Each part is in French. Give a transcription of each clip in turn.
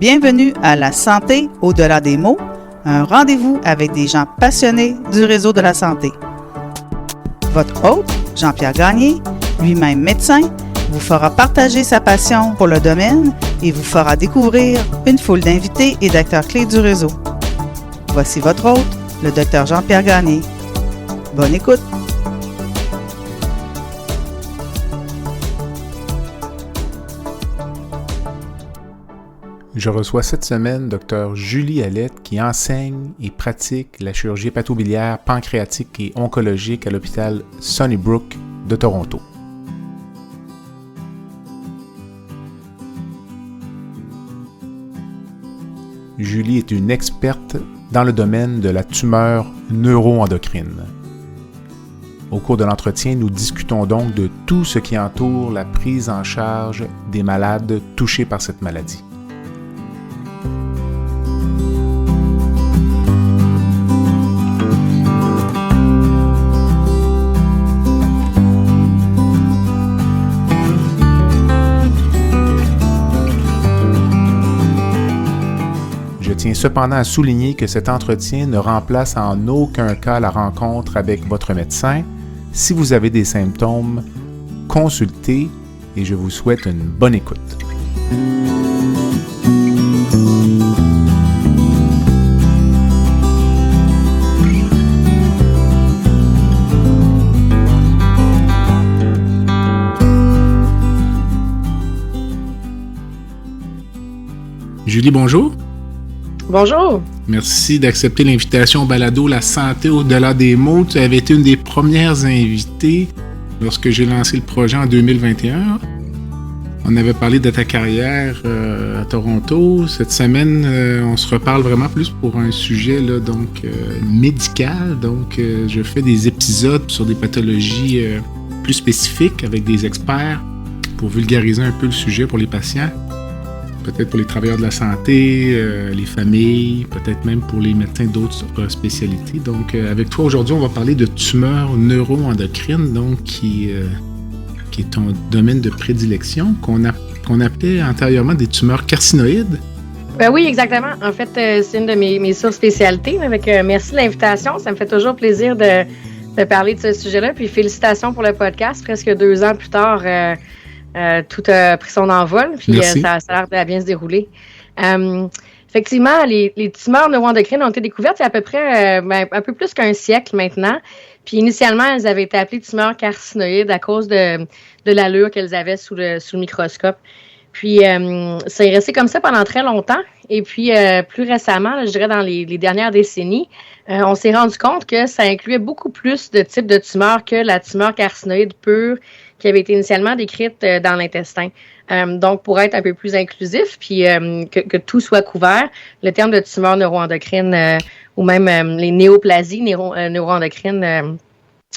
Bienvenue à La santé au-delà des mots, un rendez-vous avec des gens passionnés du réseau de la santé. Votre hôte, Jean-Pierre Gagné, lui-même médecin, vous fera partager sa passion pour le domaine et vous fera découvrir une foule d'invités et d'acteurs clés du réseau. Voici votre hôte, le Dr Jean-Pierre Gagné. Bonne écoute! Je reçois cette semaine Dr Julie Alette qui enseigne et pratique la chirurgie hépatobiliaire, pancréatique et oncologique à l'hôpital Sunnybrook de Toronto. Julie est une experte dans le domaine de la tumeur neuroendocrine. Au cours de l'entretien, nous discutons donc de tout ce qui entoure la prise en charge des malades touchés par cette maladie. Je tiens cependant à souligner que cet entretien ne remplace en aucun cas la rencontre avec votre médecin. Si vous avez des symptômes, consultez et je vous souhaite une bonne écoute. Julie, bonjour. Bonjour. Merci d'accepter l'invitation au balado La santé au-delà des mots. Tu avais été une des premières invitées lorsque j'ai lancé le projet en 2021. On avait parlé de ta carrière à Toronto. Cette semaine, on se reparle vraiment plus pour un sujet là, médical. Je fais des épisodes sur des pathologies plus spécifiques avec des experts pour vulgariser un peu le sujet pour les patients. Peut-être pour les travailleurs de la santé, les familles, peut-être même pour les médecins d'autres spécialités. Donc, avec toi aujourd'hui, on va parler de tumeurs neuroendocrines, qui est ton domaine de prédilection, qu'on appelait antérieurement des tumeurs carcinoïdes. Oui, exactement. En fait, c'est une de mes surspécialités. Merci de l'invitation. Ça me fait toujours plaisir de parler de ce sujet-là. Puis félicitations pour le podcast. Presque 2 ans plus tard, tout a pris son envol, puis ça a l'air de bien se dérouler. Effectivement, les tumeurs neuroendocrines ont été découvertes il y a à peu près un peu plus qu'un siècle maintenant. Puis initialement, elles avaient été appelées tumeurs carcinoïdes à cause de l'allure qu'elles avaient sous le microscope. Puis ça est resté comme ça pendant très longtemps. Et puis plus récemment, là, je dirais dans les dernières décennies, on s'est rendu compte que ça incluait beaucoup plus de types de tumeurs que la tumeur carcinoïde pure qui avait été initialement décrite dans l'intestin. Donc, pour être un peu plus inclusif, puis que tout soit couvert, le terme de tumeur neuroendocrine ou même les néoplasies neuroendocrines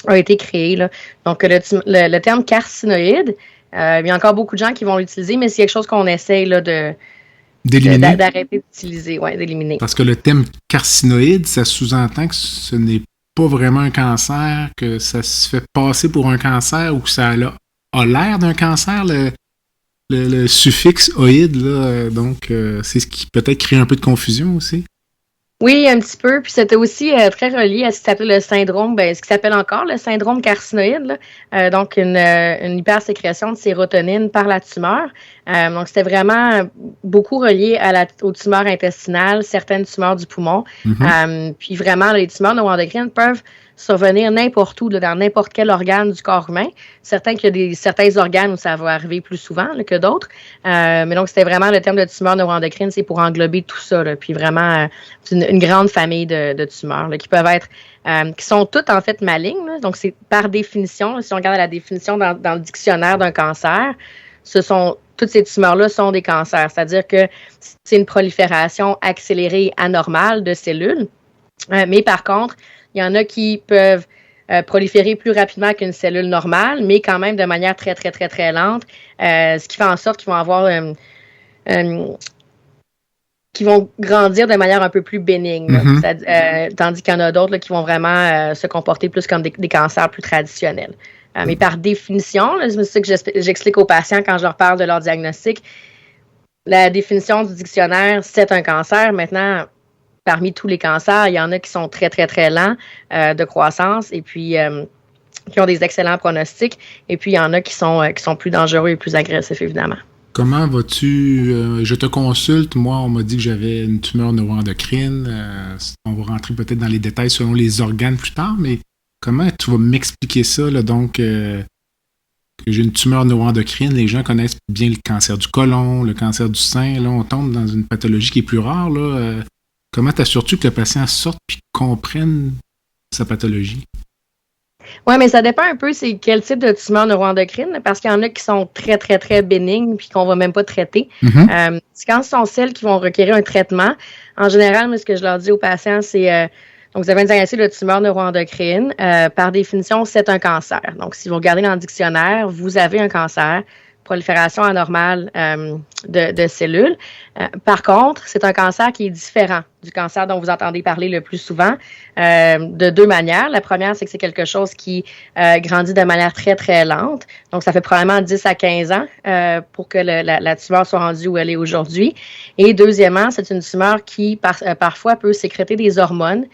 a été créé. Là. Donc, le terme carcinoïde, il y a encore beaucoup de gens qui vont l'utiliser, mais c'est quelque chose qu'on essaye là, d'arrêter d'utiliser, d'éliminer. Parce que le terme carcinoïde, ça sous-entend que ce n'est pas vraiment un cancer, que ça se fait passer pour un cancer ou que ça a l'air d'un cancer, le suffixe oïde, là, c'est ce qui peut-être crée un peu de confusion aussi. Oui, un petit peu. Puis c'était aussi très relié à ce qui s'appelle le syndrome, ce qui s'appelle encore le syndrome carcinoïde, là. Donc une hypersécrétion de sérotonine par la tumeur. Donc c'était vraiment beaucoup relié aux tumeurs intestinales, certaines tumeurs du poumon. Mm-hmm. Puis vraiment, les tumeurs neuroendocrines peuvent survenir n'importe où, là, dans n'importe quel organe du corps humain. Certains qu'il y a certains organes où ça va arriver plus souvent là, que d'autres. Mais donc, c'était vraiment le terme de tumeur neuroendocrine, c'est pour englober tout ça. Là, puis vraiment, c'est une grande famille de tumeurs là, qui peuvent être, qui sont toutes en fait malignes. Là. Donc, c'est par définition, là, si on regarde la définition dans le dictionnaire d'un cancer, toutes ces tumeurs-là sont des cancers. C'est-à-dire que c'est une prolifération accélérée anormale de cellules. Mais par contre, il y en a qui peuvent proliférer plus rapidement qu'une cellule normale, mais quand même de manière très, très, très, très lente, ce qui fait en sorte qu'ils vont avoir qui vont grandir de manière un peu plus bénigne. Mm-hmm. Tandis qu'il y en a d'autres là, qui vont vraiment se comporter plus comme des cancers plus traditionnels. Mais par définition, c'est ça que j'explique aux patients quand je leur parle de leur diagnostic, la définition du dictionnaire, c'est un cancer. Maintenant, parmi tous les cancers, il y en a qui sont très, très, très lents de croissance et puis qui ont des excellents pronostics. Et puis, il y en a qui sont plus dangereux et plus agressifs, évidemment. Comment vas-tu? Je te consulte. Moi, on m'a dit que j'avais une tumeur neuroendocrine. On va rentrer peut-être dans les détails selon les organes plus tard, mais comment tu vas m'expliquer ça, là, donc, que j'ai une tumeur neuroendocrine? Les gens connaissent bien le cancer du côlon, le cancer du sein. Là, on tombe dans une pathologie qui est plus rare. Là. Comment t'assures-tu que le patient sorte et comprenne sa pathologie? Oui, mais ça dépend un peu c'est quel type de tumeur neuroendocrine, parce qu'il y en a qui sont très, très, très bénignes puis qu'on ne va même pas traiter. Mm-hmm. Quand ce sont celles qui vont requérir un traitement, en général, moi, ce que je leur dis aux patients, c'est donc vous avez un diagnostic de tumeur neuroendocrine. Par définition, c'est un cancer. Donc, si vous regardez dans le dictionnaire, vous avez un cancer, prolifération anormale de cellules. Par contre, c'est un cancer qui est différent du cancer dont vous entendez parler le plus souvent de deux manières. La première, c'est que c'est quelque chose qui grandit de manière très, très lente. Donc, ça fait probablement 10 à 15 ans pour que la tumeur soit rendue où elle est aujourd'hui. Et deuxièmement, c'est une tumeur qui parfois peut sécréter des hormones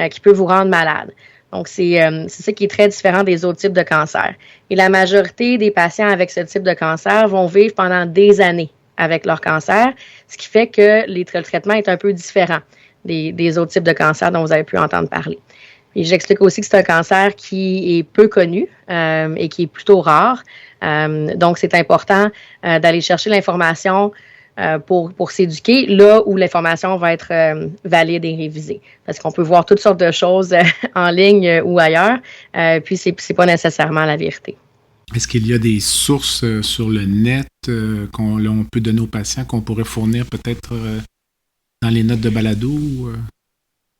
qui peut vous rendre malade. Donc, c'est ça qui est très différent des autres types de cancers. Et la majorité des patients avec ce type de cancer vont vivre pendant des années avec leur cancer, ce qui fait que le traitement est un peu différent des autres types de cancers dont vous avez pu entendre parler. Et j'explique aussi que c'est un cancer qui est peu connu et qui est plutôt rare. Donc, c'est important d'aller chercher l'information pour s'éduquer, là où l'information va être valide et révisée. Parce qu'on peut voir toutes sortes de choses en ligne ou ailleurs, puis c'est pas nécessairement la vérité. Est-ce qu'il y a des sources sur le net qu'on peut donner aux patients, qu'on pourrait fournir peut-être dans les notes de balado?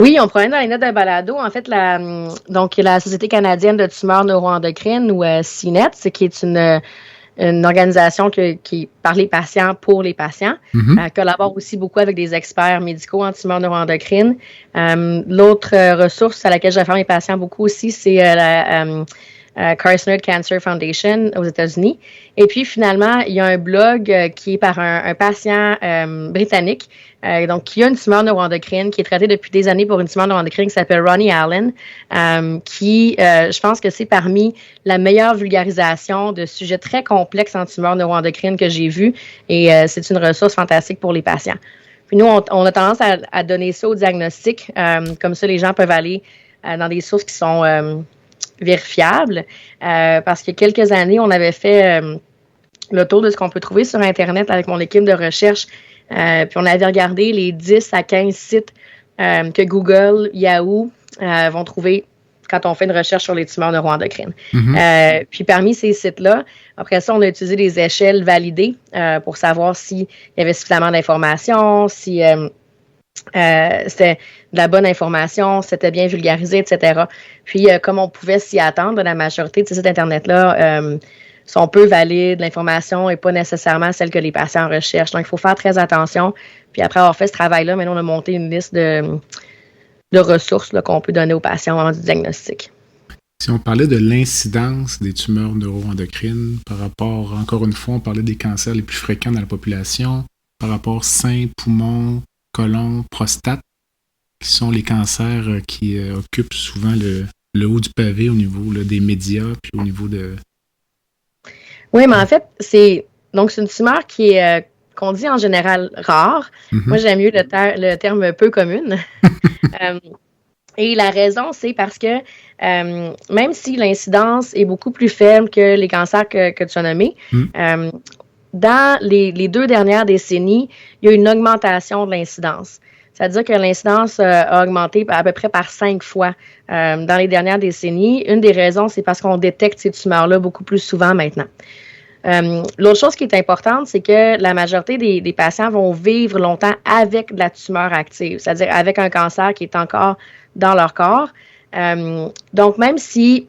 Oui, on pourrait dans les notes de balado. En fait, la Société canadienne de tumeurs neuroendocrines, ou CNET, qui est une organisation qui est par les patients pour les patients. Mm-hmm. Collabore aussi beaucoup avec des experts médicaux en tumeurs neuroendocrines. L'autre ressource à laquelle je réfère mes patients beaucoup aussi, c'est la Carcinoid Cancer Foundation aux États-Unis. Et puis, finalement, il y a un blog qui est par un patient britannique, donc qui a une tumeur neuroendocrine, qui est traité depuis des années pour une tumeur neuroendocrine qui s'appelle Ronnie Allen, qui, je pense que c'est parmi la meilleure vulgarisation de sujets très complexes en tumeur neuroendocrine que j'ai vu. Et c'est une ressource fantastique pour les patients. Puis nous, on a tendance à donner ça au diagnostic. Comme ça, les gens peuvent aller dans des sources qui sont vérifiables. Parce qu'il y a quelques années, on avait fait le tour de ce qu'on peut trouver sur Internet avec mon équipe de recherche. Puis on avait regardé les 10 à 15 sites que Google, Yahoo vont trouver quand on fait une recherche sur les tumeurs neuroendocrines. Mm-hmm. Puis parmi ces sites-là, après ça, on a utilisé des échelles validées pour savoir s'il y avait suffisamment d'informations, si c'était de la bonne information, c'était bien vulgarisé, etc. Puis, comme on pouvait s'y attendre, la majorité de ces sites Internet-là sont peu valides, l'information n'est pas nécessairement celle que les patients recherchent. Donc, il faut faire très attention. Puis, après avoir fait ce travail-là, maintenant, on a monté une liste de ressources là, qu'on peut donner aux patients au moment du diagnostic. Si on parlait de l'incidence des tumeurs neuroendocrines par rapport, encore une fois, on parlait des cancers les plus fréquents dans la population, par rapport sein, poumon, côlon, prostate, qui sont les cancers qui occupent souvent le haut du pavé au niveau là, des médias, puis au niveau de... Oui, mais en fait, c'est une tumeur qui est, qu'on dit en général, rare. Mm-hmm. Moi, j'aime mieux le terme peu commune. Et la raison, c'est parce que même si l'incidence est beaucoup plus faible que les cancers que tu as nommés, dans les 2 dernières décennies, il y a une augmentation de l'incidence. C'est-à-dire que l'incidence a augmenté à peu près par 5 fois dans les dernières décennies. Une des raisons, c'est parce qu'on détecte ces tumeurs-là beaucoup plus souvent maintenant. L'autre chose qui est importante, c'est que la majorité des patients vont vivre longtemps avec de la tumeur active, c'est-à-dire avec un cancer qui est encore dans leur corps. Donc, même si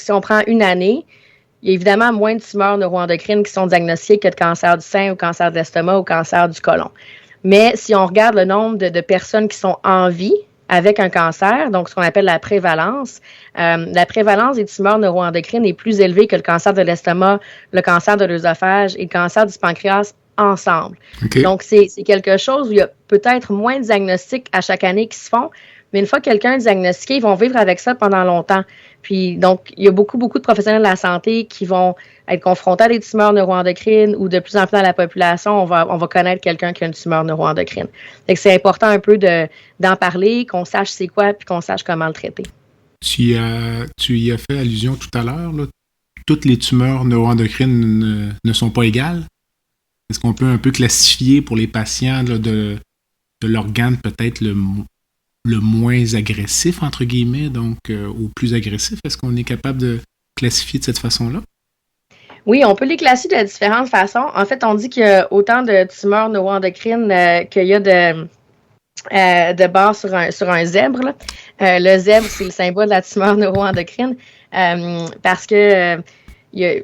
on prend une année, il y a évidemment moins de tumeurs neuroendocrines qui sont diagnostiquées que de cancer du sein ou cancer de l'estomac ou cancer du côlon. Mais si on regarde le nombre de personnes qui sont en vie avec un cancer, donc ce qu'on appelle la prévalence des tumeurs neuroendocrines est plus élevée que le cancer de l'estomac, le cancer de l'œsophage et le cancer du pancréas ensemble. Okay. Donc, c'est quelque chose où il y a peut-être moins de diagnostics à chaque année qui se font, mais une fois que quelqu'un est diagnostiqué, ils vont vivre avec ça pendant longtemps. Puis, donc, il y a beaucoup de professionnels de la santé qui vont être confrontés à des tumeurs neuroendocrines ou de plus en plus dans la population, on va connaître quelqu'un qui a une tumeur neuroendocrine. Fait que c'est important un peu d'en parler, qu'on sache c'est quoi, puis qu'on sache comment le traiter. Tu y as fait allusion tout à l'heure, là. Toutes les tumeurs neuroendocrines ne sont pas égales. Est-ce qu'on peut un peu classifier pour les patients là, de l'organe peut-être le moins agressif, entre guillemets, donc au plus agressif? Est-ce qu'on est capable de classifier de cette façon-là? Oui, on peut les classer de différentes façons. En fait, on dit qu'il y a autant de tumeurs neuroendocrines qu'il y a de barres sur un zèbre. Là. Le zèbre, c'est le symbole de la tumeur neuroendocrine parce que il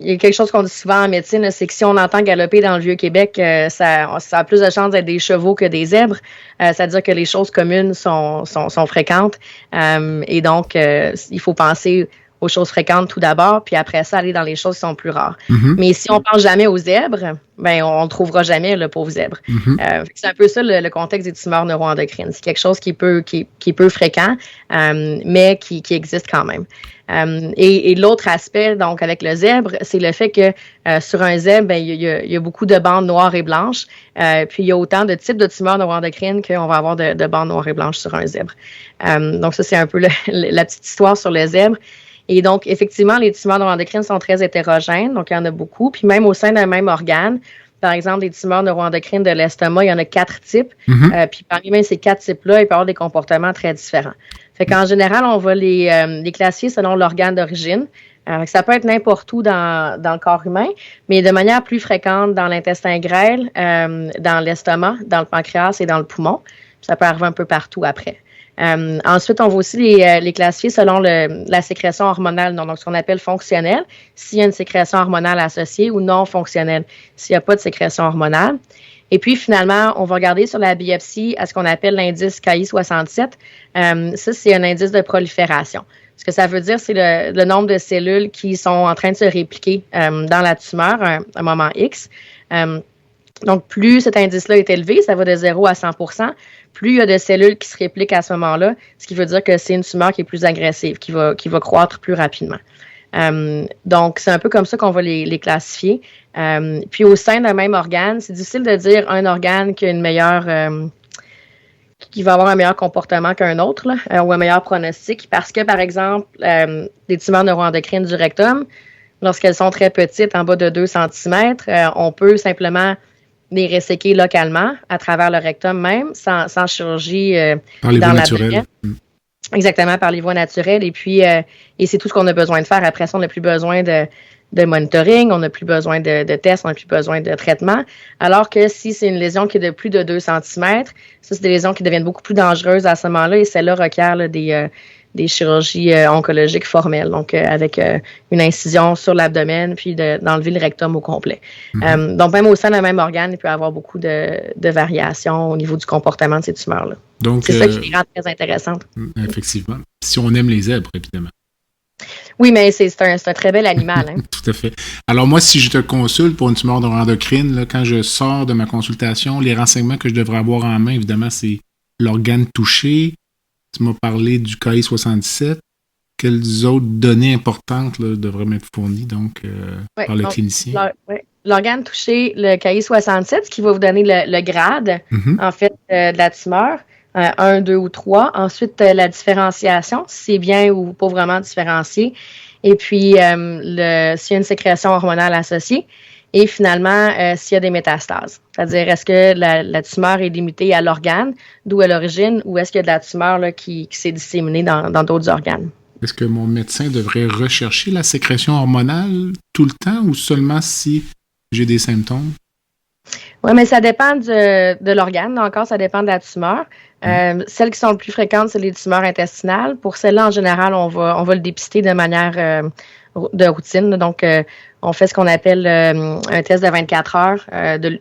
y a quelque chose qu'on dit souvent en médecine, là, c'est que si on entend galoper dans le Vieux-Québec, ça a plus de chances d'être des chevaux que des zèbres. C'est-à-dire que les choses communes sont fréquentes. Et donc, il faut penser aux choses fréquentes tout d'abord, puis après ça, aller dans les choses qui sont plus rares. Mm-hmm. Mais si on pense jamais aux zèbres, ben on ne trouvera jamais le pauvre zèbre. Mm-hmm. C'est un peu ça le contexte des tumeurs neuroendocrines. C'est quelque chose qui est peu fréquent, mais qui existe quand même. Et l'autre aspect, donc, avec le zèbre, c'est le fait que sur un zèbre, ben, il y a beaucoup de bandes noires et blanches. Puis, il y a autant de types de tumeurs neuroendocrines qu'on va avoir de bandes noires et blanches sur un zèbre. Donc, ça, c'est un peu la petite histoire sur le zèbre. Et donc, effectivement, les tumeurs neuroendocrines sont très hétérogènes, donc il y en a beaucoup. Puis même au sein d'un même organe, par exemple, les tumeurs neuroendocrines de l'estomac, il y en a 4 types. Mm-hmm. Puis parmi même ces 4 types-là, il peut y avoir des comportements très différents. Fait qu'en général, on va les classifier selon l'organe d'origine. Ça peut être n'importe où dans le corps humain, mais de manière plus fréquente dans l'intestin grêle, dans l'estomac, dans le pancréas et dans le poumon. Ça peut arriver un peu partout après. Ensuite, on va aussi les classifier selon la sécrétion hormonale, donc ce qu'on appelle fonctionnelle, s'il y a une sécrétion hormonale associée ou non fonctionnelle, s'il n'y a pas de sécrétion hormonale. Et puis, finalement, on va regarder sur la biopsie à ce qu'on appelle l'indice Ki-67. Ça, c'est un indice de prolifération. Ce que ça veut dire, c'est le nombre de cellules qui sont en train de se répliquer dans la tumeur à un moment X. Donc, plus cet indice-là est élevé, ça va de 0 à 100%, plus il y a de cellules qui se répliquent à ce moment-là, ce qui veut dire que c'est une tumeur qui est plus agressive, qui va croître plus rapidement. Donc, c'est un peu comme ça qu'on va les classifier. Puis, au sein d'un même organe, c'est difficile de dire un organe qui a une meilleure... qui va avoir un meilleur comportement qu'un autre, là, ou un meilleur pronostic, parce que, par exemple, les tumeurs neuroendocrines du rectum, lorsqu'elles sont très petites, en bas de 2 cm, on peut simplement les resséquer localement à travers le rectum même, sans chirurgie dans l'abdomen. Exactement, par les voies naturelles. Et puis, et c'est tout ce qu'on a besoin de faire. Après ça, on n'a plus besoin de monitoring, on n'a plus besoin de tests, on n'a plus besoin de traitement. Alors que si c'est une lésion qui est de plus de 2 cm, ça, c'est des lésions qui deviennent beaucoup plus dangereuses à ce moment-là et celle-là requiert là, des chirurgies oncologiques formelles, donc avec une incision sur l'abdomen, puis d'enlever le rectum au complet. Mm-hmm. Donc, même au sein d'un même organe, il peut y avoir beaucoup de variations au niveau du comportement de ces tumeurs-là. Donc, c'est ça qui les rend très intéressantes. Effectivement. Si on aime les zèbres, évidemment. Oui, mais c'est un très bel animal. Hein? Tout à fait. Alors moi, si je te consulte pour une tumeur neuroendocrine, là, quand je sors de ma consultation, les renseignements que je devrais avoir en main, évidemment, c'est l'organe touché. Tu m'as parlé du Ki-67. Quelles autres données importantes là, devraient m'être fournies donc, par le clinicien? L'organe touché, le Ki-67, ce qui va vous donner le grade, en fait, de la tumeur. 1, 2 ou 3. Ensuite, la différenciation, si c'est bien ou pas vraiment différencié. Et puis, s'il y a une sécrétion hormonale associée. Et finalement, s'il y a des métastases. C'est-à-dire, est-ce que la tumeur est limitée à l'organe, d'où est l'origine, ou est-ce qu'il y a de la tumeur là, qui s'est disséminée dans d'autres organes? Est-ce que mon médecin devrait rechercher la sécrétion hormonale tout le temps ou seulement si j'ai des symptômes? Oui, mais ça dépend de l'organe. Encore, ça dépend de la tumeur. Celles qui sont les plus fréquentes, c'est les tumeurs intestinales. Pour celles-là, en général, on va le dépister de manière de routine. Donc, on fait ce qu'on appelle un test de 24 heures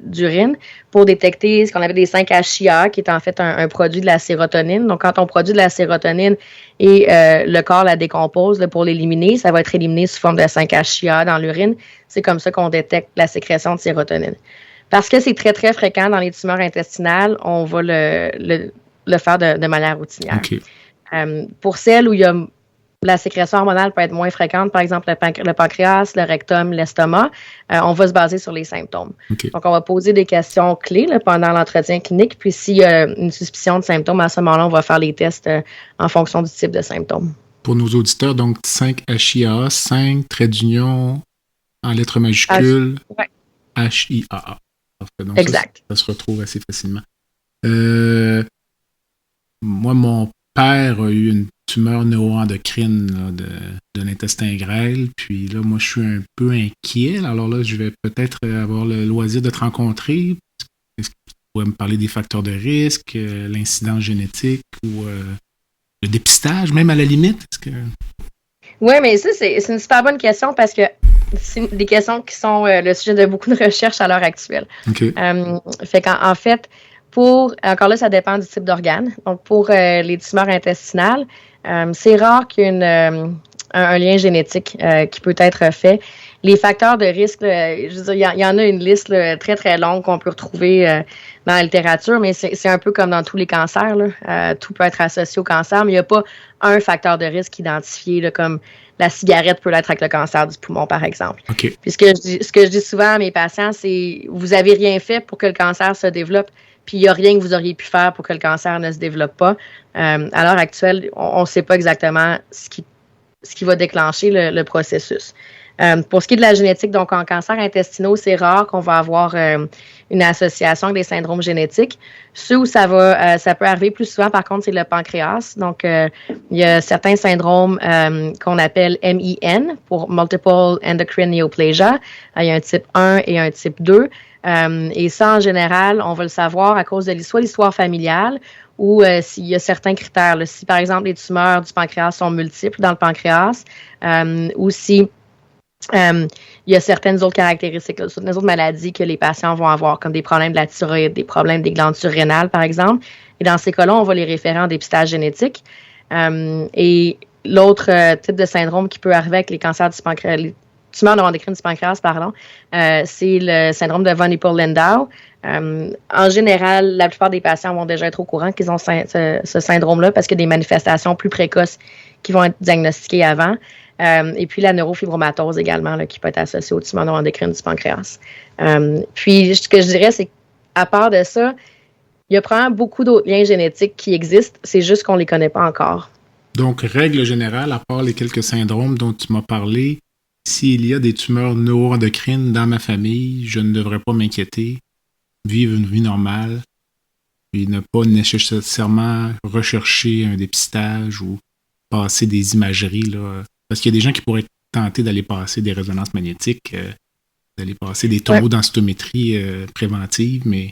d'urine pour détecter ce qu'on appelle des 5-HIA, qui est en fait un produit de la sérotonine. Donc, quand on produit de la sérotonine et le corps la décompose pour l'éliminer, ça va être éliminé sous forme de 5-HIA dans l'urine. C'est comme ça qu'on détecte la sécrétion de sérotonine. Parce que c'est très, très fréquent dans les tumeurs intestinales, on va le faire de manière routinière. Okay. Pour celles où il y a la sécrétion hormonale peut être moins fréquente, par exemple le pancréas, le rectum, l'estomac, on va se baser sur les symptômes. Okay. Donc, on va poser des questions clés pendant l'entretien clinique, puis s'il y a une suspicion de symptômes, à ce moment-là, on va faire les tests en fonction du type de symptômes. Pour nos auditeurs, donc 5-HIA, 5 traits d'union en lettres majuscules, ouais. HIAA. Donc exact. Ça se retrouve assez facilement. Moi, mon père a eu une tumeur neuroendocrine là, de l'intestin grêle. Puis là, moi, je suis un peu inquiet. Alors là, je vais peut-être avoir le loisir de te rencontrer. Est-ce que tu pourrais me parler des facteurs de risque, l'incidence génétique ou le dépistage, même à la limite? Oui, mais ça, c'est une super bonne question parce que c'est des questions qui sont le sujet de beaucoup de recherches à l'heure actuelle. Okay. Fait qu'en fait, encore là, ça dépend du type d'organe. Donc, pour les tumeurs intestinales, c'est rare qu'il y ait un lien génétique qui peut être fait. Les facteurs de risque, je veux dire, il y en a une liste très, très longue qu'on peut retrouver dans la littérature, mais c'est un peu comme dans tous les cancers. Tout peut être associé au cancer, mais il n'y a pas un facteur de risque identifié, là, comme la cigarette peut l'être avec le cancer du poumon, par exemple. Okay. Puis ce que je dis souvent à mes patients, c'est vous n'avez rien fait pour que le cancer se développe, puis il n'y a rien que vous auriez pu faire pour que le cancer ne se développe pas. À l'heure actuelle, on ne sait pas exactement ce qui va déclencher le processus. Pour ce qui est de la génétique, donc en cancer intestinaux, c'est rare qu'on va avoir une association avec des syndromes génétiques. Ceux où ça peut arriver plus souvent, par contre, c'est le pancréas. Donc, il y a certains syndromes qu'on appelle MIN pour Multiple Endocrine Neoplasia. Il y a un type 1 et un type 2. Et ça, en général, on va le savoir à cause de soit l'histoire familiale ou s'il y a certains critères. Là, si, par exemple, les tumeurs du pancréas sont multiples dans le pancréas ou si il y a certaines autres caractéristiques, certaines autres maladies que les patients vont avoir, comme des problèmes de la thyroïde, des problèmes des glandes surrénales, par exemple. Et dans ces cas-là, on va les référer en dépistage génétique. Et l'autre type de syndrome qui peut arriver avec les cancers du pancréas, les tumeurs neuroendocrines du pancréas, c'est le syndrome de von Hippel-Lindau. En général, la plupart des patients vont déjà être au courant qu'ils ont ce syndrome-là parce qu'il y a des manifestations plus précoces qui vont être diagnostiquées avant. Et puis la neurofibromatose également, là, qui peut être associée aux tumeurs neuroendocrines du pancréas. Puis ce que je dirais, c'est qu'à part de ça, il y a probablement beaucoup d'autres liens génétiques qui existent, c'est juste qu'on ne les connaît pas encore. Donc, règle générale, à part les quelques syndromes dont tu m'as parlé, s'il y a des tumeurs neuroendocrines dans ma famille, je ne devrais pas m'inquiéter, vivre une vie normale, et ne pas nécessairement rechercher un dépistage ou passer des imageries, là. Parce qu'il y a des gens qui pourraient tenter d'aller passer des résonances magnétiques, d'aller passer des tomodensitométries préventives, mais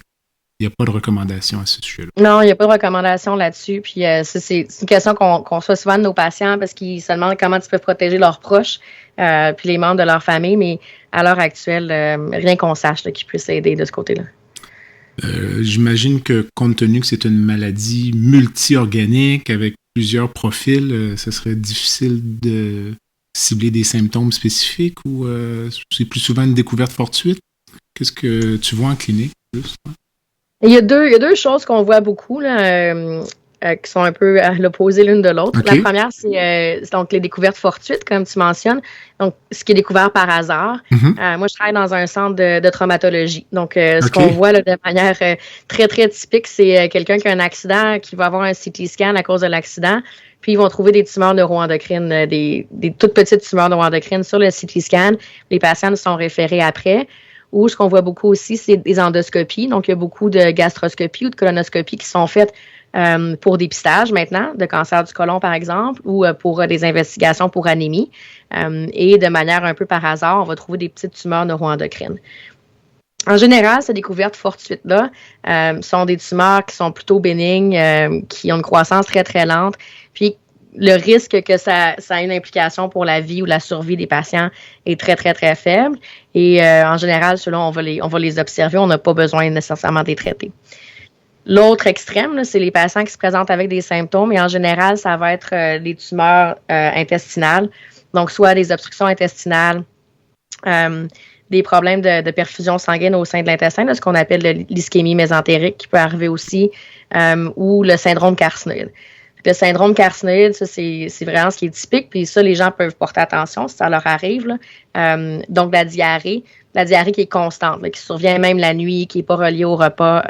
il n'y a pas de recommandation à ce sujet-là. Non, il n'y a pas de recommandation là-dessus. Puis c'est une question qu'on reçoit souvent de nos patients parce qu'ils se demandent comment ils peuvent protéger leurs proches puis les membres de leur famille, mais à l'heure actuelle, rien qu'on sache là, qui puisse aider de ce côté-là. J'imagine que compte tenu que c'est une maladie multi-organique avec plusieurs profils, ce serait difficile de cibler des symptômes spécifiques ou c'est plus souvent une découverte fortuite? Qu'est-ce que tu vois en clinique plus? Il y a deux choses qu'on voit beaucoup là, qui sont un peu à l'opposé l'une de l'autre. Okay. La première, c'est donc les découvertes fortuites, comme tu mentionnes. Donc, ce qui est découvert par hasard. Mm-hmm. Moi, je travaille dans un centre de traumatologie. Donc, ce qu'on voit là, de manière très, très typique, c'est quelqu'un qui a un accident, qui va avoir un CT scan à cause de l'accident. Puis, ils vont trouver des tumeurs neuroendocrines, des toutes petites tumeurs neuroendocrines sur le CT scan. Les patients sont référés après. Ou ce qu'on voit beaucoup aussi, c'est des endoscopies. Donc, il y a beaucoup de gastroscopies ou de colonoscopies qui sont faites pour dépistage maintenant, de cancer du côlon, par exemple, ou pour des investigations pour anémie. Et de manière un peu par hasard, on va trouver des petites tumeurs neuroendocrines. En général, ces découvertes fortuites-là sont des tumeurs qui sont plutôt bénignes, qui ont une croissance très, très lente. Puis, le risque que ça ait une implication pour la vie ou la survie des patients est très, très, très faible. Et en général, ceux-là, on va les observer. On n'a pas besoin nécessairement de les traiter. L'autre extrême, là, c'est les patients qui se présentent avec des symptômes. Et en général, ça va être des tumeurs intestinales. Donc, soit des obstructions intestinales, des problèmes de perfusion sanguine au sein de l'intestin, là, ce qu'on appelle l'ischémie mésentérique, qui peut arriver aussi, ou le syndrome carcinoïde. Le syndrome carcinoïde, ça, c'est vraiment ce qui est typique. Puis ça, les gens peuvent porter attention si ça leur arrive, là. Donc, la diarrhée qui est constante, là, qui survient même la nuit, qui n'est pas reliée au repas,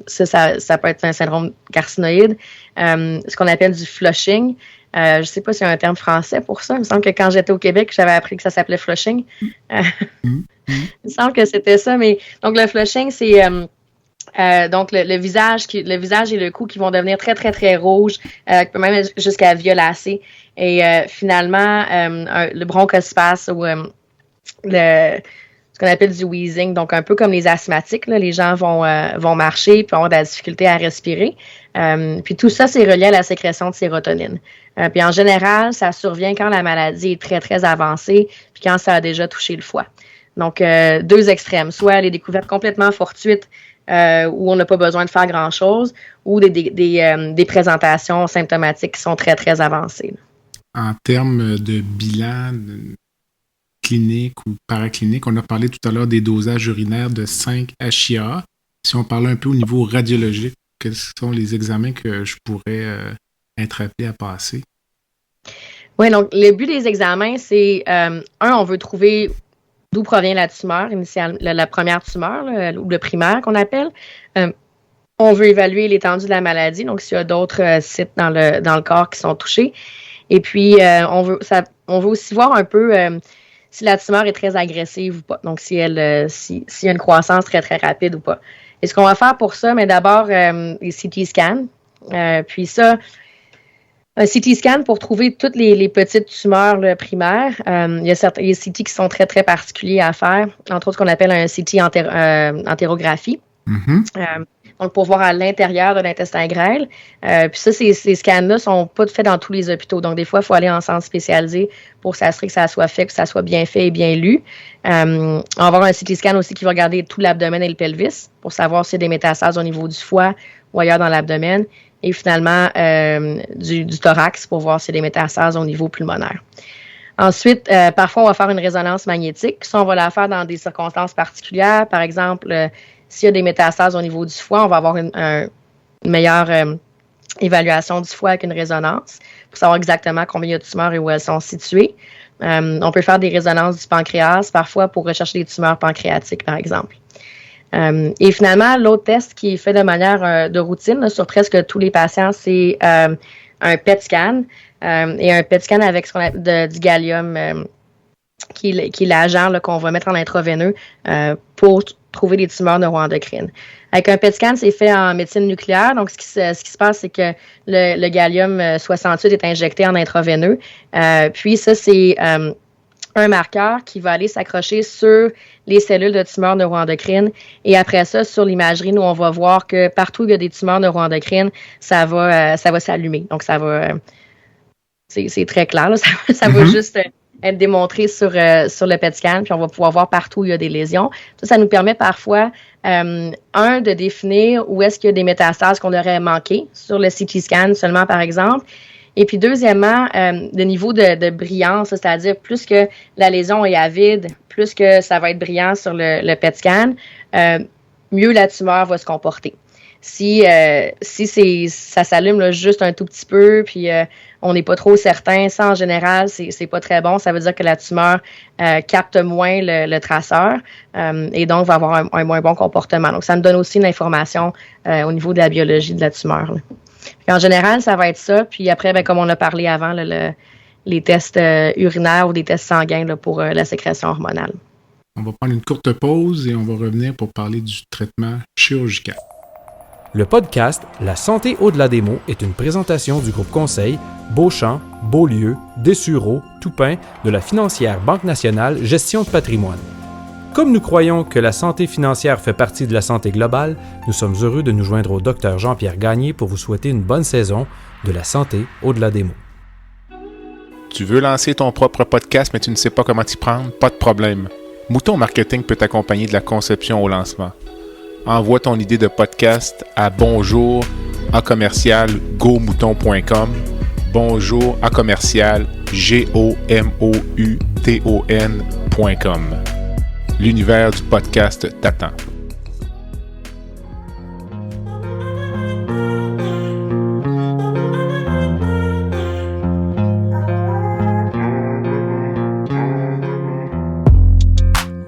ça peut être un syndrome carcinoïde. Ce qu'on appelle du flushing. Je ne sais pas s'il y a un terme français pour ça. Il me semble que quand j'étais au Québec, j'avais appris que ça s'appelait flushing. Il me semble que c'était ça. Mais donc, le flushing, c'est... donc, le visage et le cou qui vont devenir très, très, très rouges, qui peut même être jusqu'à violacé. Et finalement, le bronchospasme ou ce qu'on appelle du wheezing, donc un peu comme les asthmatiques, là, les gens vont marcher puis avoir de la difficulté à respirer. Puis tout ça, c'est relié à la sécrétion de sérotonine. Puis en général, ça survient quand la maladie est très, très avancée puis quand ça a déjà touché le foie. Donc, deux extrêmes. Soit les découvertes complètement fortuites où on n'a pas besoin de faire grand-chose, ou des présentations symptomatiques qui sont très, très avancées. En termes de bilan clinique ou paraclinique, on a parlé tout à l'heure des dosages urinaires de 5 HIA. Si on parle un peu au niveau radiologique, quels sont les examens que je pourrais être appelé à passer? Oui, donc le but des examens, c'est, on veut trouver d'où provient la tumeur initiale, la première tumeur, là, ou le primaire qu'on appelle. On veut évaluer l'étendue de la maladie, donc s'il y a d'autres sites dans le corps qui sont touchés. Et puis, on veut aussi voir un peu si la tumeur est très agressive ou pas. Donc, s'il y a une croissance très, très rapide ou pas. Et ce qu'on va faire pour ça, mais d'abord, les CT scans. Puis ça, un CT scan pour trouver toutes les petites tumeurs là, primaires. Il y a certains CT qui sont très, très particuliers à faire, entre autres ce qu'on appelle un CT entérographie. Mm-hmm. Donc, pour voir à l'intérieur de l'intestin grêle. Puis ça, ces scans-là ne sont pas faits dans tous les hôpitaux. Donc, des fois, il faut aller en centre spécialisé pour s'assurer que ça soit fait, que ça soit bien fait et bien lu. On va avoir un CT scan aussi qui va regarder tout l'abdomen et le pelvis pour savoir s'il y a des métastases au niveau du foie ou ailleurs dans l'abdomen. Et finalement, du thorax pour voir s'il y a des métastases au niveau pulmonaire. Ensuite, parfois, on va faire une résonance magnétique. Ça, on va la faire dans des circonstances particulières. Par exemple, s'il y a des métastases au niveau du foie, on va avoir une meilleure évaluation du foie avec une résonance pour savoir exactement combien il y a de tumeurs et où elles sont situées. On peut faire des résonances du pancréas parfois pour rechercher des tumeurs pancréatiques, par exemple. Et finalement, l'autre test qui est fait de manière de routine là, sur presque tous les patients, c'est un PET scan. Et un PET scan avec ce qu'on appelle du gallium, qui est l'agent là, qu'on va mettre en intraveineux pour trouver des tumeurs neuroendocrines. Avec un PET scan, c'est fait en médecine nucléaire. Donc, ce qui se passe, c'est que le gallium 68 est injecté en intraveineux. Puis ça, c'est un marqueur qui va aller s'accrocher sur les cellules de tumeurs neuroendocrines. Et après ça, sur l'imagerie, nous, on va voir que partout où il y a des tumeurs neuroendocrines, ça va s'allumer. Donc, ça va... C'est très clair, là. Ça va juste être démontré sur le PET scan, puis on va pouvoir voir partout où il y a des lésions. Ça nous permet parfois, de définir où est-ce qu'il y a des métastases qu'on aurait manquées sur le CT scan seulement, par exemple. Et puis, deuxièmement, le niveau de brillance, c'est-à-dire plus que la lésion est avide, plus que ça va être brillant sur le PET scan, mieux la tumeur va se comporter. Si ça s'allume là, juste un tout petit peu, puis on n'est pas trop certain, ça en général, c'est pas très bon. Ça veut dire que la tumeur capte moins le traceur et donc va avoir un moins bon comportement. Donc, ça nous donne aussi une information au niveau de la biologie de la tumeur. Là. En général, ça va être ça. Puis après, comme on a parlé avant, là, les tests urinaires ou des tests sanguins là, pour la sécrétion hormonale. On va prendre une courte pause et on va revenir pour parler du traitement chirurgical. Le podcast La santé au-delà des mots est une présentation du groupe conseil Beauchamp, Beaulieu, Dessureau, Toupin de la financière Banque nationale Gestion de patrimoine. Comme nous croyons que la santé financière fait partie de la santé globale, nous sommes heureux de nous joindre au Dr Jean-Pierre Gagné pour vous souhaiter une bonne saison de La santé au-delà des mots. Tu veux lancer ton propre podcast, mais tu ne sais pas comment t'y prendre? Pas de problème. Mouton Marketing peut t'accompagner de la conception au lancement. Envoie ton idée de podcast à bonjour@gomouton.com. bonjour@gomouton.com. L'univers du podcast t'attend.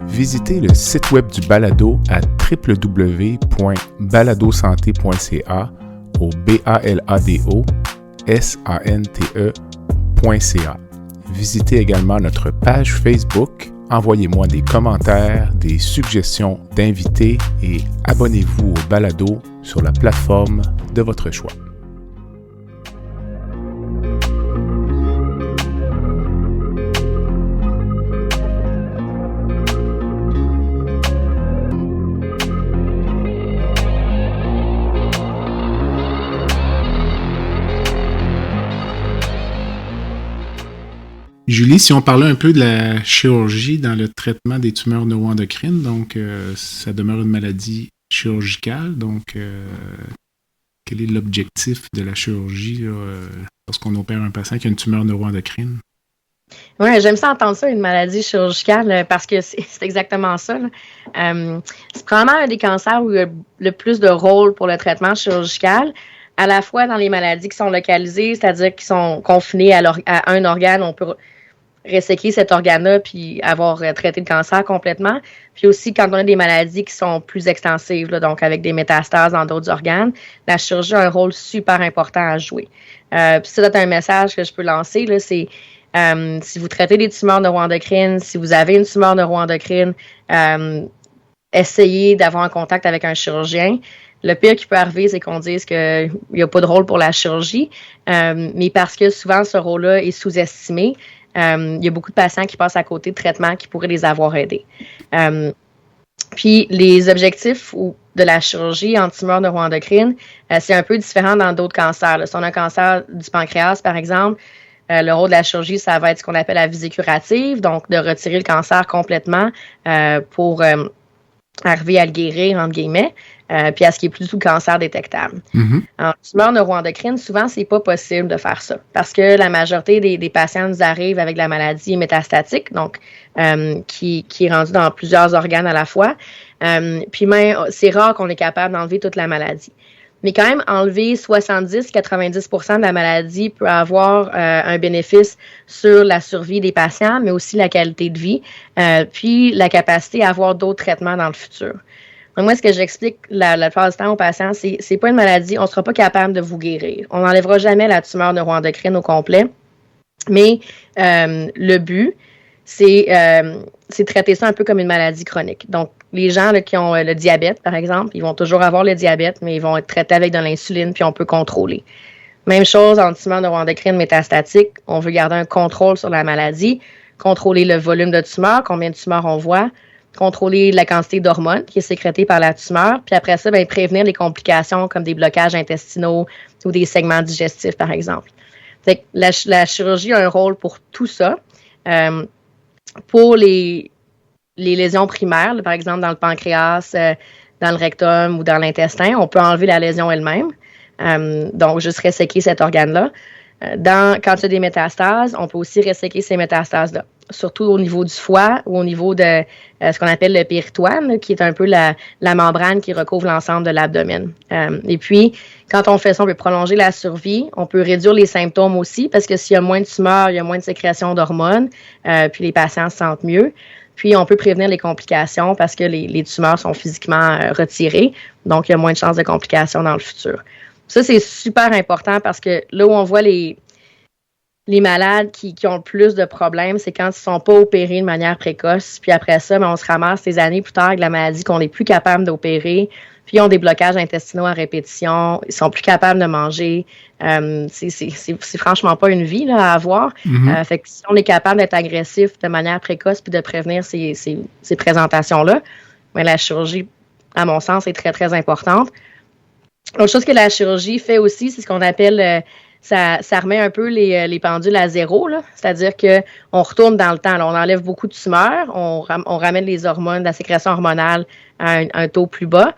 Visitez le site web du balado à www.baladosanté.ca au BALADO-SANTE.ca. Visitez également notre page Facebook. Envoyez-moi des commentaires, des suggestions d'invités et abonnez-vous au balado sur la plateforme de votre choix. Julie, si on parlait un peu de la chirurgie dans le traitement des tumeurs neuroendocrines, donc ça demeure une maladie chirurgicale, donc quel est l'objectif de la chirurgie lorsqu'on opère un patient qui a une tumeur neuroendocrine? Oui, j'aime ça entendre ça, une maladie chirurgicale, parce que c'est exactement ça. C'est probablement un des cancers où il y a le plus de rôle pour le traitement chirurgical, à la fois dans les maladies qui sont localisées, c'est-à-dire qui sont confinées à un organe, on peut resséquer cet organe-là puis avoir traité le cancer complètement. Puis aussi, quand on a des maladies qui sont plus extensives, là, donc avec des métastases dans d'autres organes, la chirurgie a un rôle super important à jouer. Puis ça, c'est un message que je peux lancer, là, c'est si vous traitez des tumeurs neuroendocrines, si vous avez une tumeur neuroendocrine, essayez d'avoir un contact avec un chirurgien. Le pire qui peut arriver, c'est qu'on dise qu'il n'y a pas de rôle pour la chirurgie, mais parce que souvent, ce rôle-là est sous-estimé. Il y a beaucoup de patients qui passent à côté de traitements qui pourraient les avoir aidés. Puis, les objectifs de la chirurgie en tumeur neuroendocrine, c'est un peu différent dans d'autres cancers. Là. Si on a un cancer du pancréas, par exemple, le rôle de la chirurgie, ça va être ce qu'on appelle la visée curative, donc de retirer le cancer complètement pour arriver à le guérir, entre guillemets, puis à ce qui est plus du tout cancer détectable. Mm-hmm. En tumeur neuroendocrine, souvent, c'est pas possible de faire ça parce que la majorité des patients nous arrivent avec la maladie métastatique, donc qui est rendue dans plusieurs organes à la fois. Puis même, c'est rare qu'on est capable d'enlever toute la maladie. Mais quand même, enlever 70-90% de la maladie peut avoir un bénéfice sur la survie des patients, mais aussi la qualité de vie, puis la capacité à avoir d'autres traitements dans le futur. Donc moi, ce que j'explique la plupart du temps aux patients, c'est pas une maladie, on sera pas capable de vous guérir. On n'enlèvera jamais la tumeur neuroendocrine au complet, mais le but, c'est traiter ça un peu comme une maladie chronique. Donc, les gens là, qui ont le diabète, par exemple, ils vont toujours avoir le diabète, mais ils vont être traités avec de l'insuline, puis on peut contrôler. Même chose en tumeur neuroendocrine métastatique, on veut garder un contrôle sur la maladie, contrôler le volume de tumeur, combien de tumeurs on voit, contrôler la quantité d'hormones qui est sécrétée par la tumeur, puis après ça, prévenir les complications comme des blocages intestinaux ou des segments digestifs, par exemple. Fait que la chirurgie a un rôle pour tout ça. Pour les lésions primaires, là, par exemple dans le pancréas, dans le rectum ou dans l'intestin, on peut enlever la lésion elle-même. Donc, juste resséquer cet organe-là. Quand il y a des métastases, on peut aussi resséquer ces métastases-là, surtout au niveau du foie ou au niveau de ce qu'on appelle le péritoine, là, qui est un peu la membrane qui recouvre l'ensemble de l'abdomen. Et puis, quand on fait ça, on peut prolonger la survie, on peut réduire les symptômes aussi, parce que s'il y a moins de tumeurs, il y a moins de sécrétion d'hormones, puis les patients se sentent mieux. Puis, on peut prévenir les complications parce que les tumeurs sont physiquement retirées, donc il y a moins de chances de complications dans le futur. Ça, c'est super important parce que là où on voit les malades qui ont le plus de problèmes, c'est quand ils ne sont pas opérés de manière précoce. Puis après ça, on se ramasse des années plus tard avec la maladie qu'on n'est plus capable d'opérer. Puis ils ont des blocages intestinaux à répétition. Ils sont plus capables de manger. C'est franchement pas une vie là, à avoir. Mm-hmm. Fait que si on est capable d'être agressif de manière précoce puis de prévenir ces présentations-là, la chirurgie, à mon sens, est très, très importante. L'autre chose que la chirurgie fait aussi, c'est ce qu'on appelle ça remet un peu les pendules à zéro, là. C'est-à-dire qu'on retourne dans le temps. Là. On enlève beaucoup de tumeurs, on ramène les hormones, la sécrétion hormonale à un taux plus bas.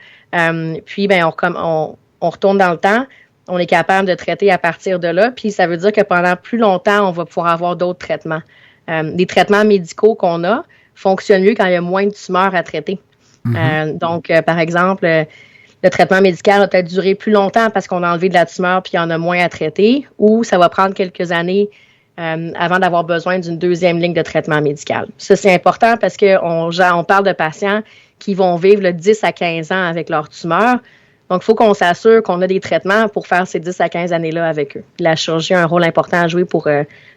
Puis, on retourne dans le temps. On est capable de traiter à partir de là. Puis, ça veut dire que pendant plus longtemps, on va pouvoir avoir d'autres traitements. Les traitements médicaux qu'on a fonctionnent mieux quand il y a moins de tumeurs à traiter. Par exemple, le traitement médical va peut-être durer plus longtemps parce qu'on a enlevé de la tumeur puis il y en a moins à traiter, ou ça va prendre quelques années avant d'avoir besoin d'une deuxième ligne de traitement médical. Ça, c'est important parce qu'on parle de patients qui vont vivre 10 à 15 ans avec leur tumeur. Donc, il faut qu'on s'assure qu'on a des traitements pour faire ces 10 à 15 années-là avec eux. La chirurgie a un rôle important à jouer pour